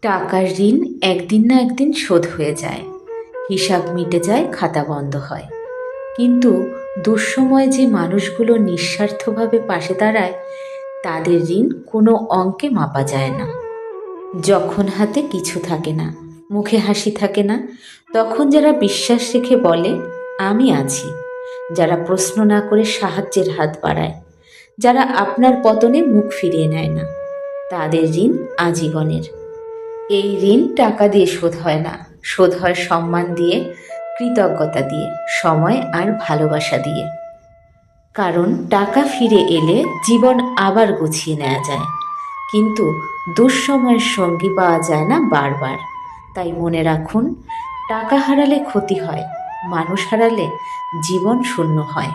টাকার ঋণ একদিন না একদিন শোধ হয়ে যায়, হিসাব মিটে যায়, খাতা বন্ধ হয়। কিন্তু দুঃসময়ে যে মানুষগুলো নিঃস্বার্থভাবে পাশে দাঁড়ায়, তাদের ঋণ কোনো অঙ্কে মাপা যায় না। যখন হাতে কিছু থাকে না, মুখে হাসি থাকে না, তখন যারা বিশ্বাস রেখে বলে আমি আছি, যারা প্রশ্ন না করে সাহায্যের হাত বাড়ায়, যারা আপনার পতনে মুখ ফিরিয়ে নেয় না, তাদের ঋণ আজীবনের। এই ঋণ টাকা দিয়ে শোধ হয় না, শোধ হয় সম্মান দিয়ে, কৃতজ্ঞতা দিয়ে, সময় আর ভালোবাসা দিয়ে। কারণ টাকা ফিরে এলে জীবন আবার গুছিয়ে নেওয়া যায়, কিন্তু দুঃসময়ের সঙ্গী পাওয়া যায় না বারবার। তাই মনে রাখুন, টাকা হারালে ক্ষতি হয়, মানুষ হারালে জীবন শূন্য হয়।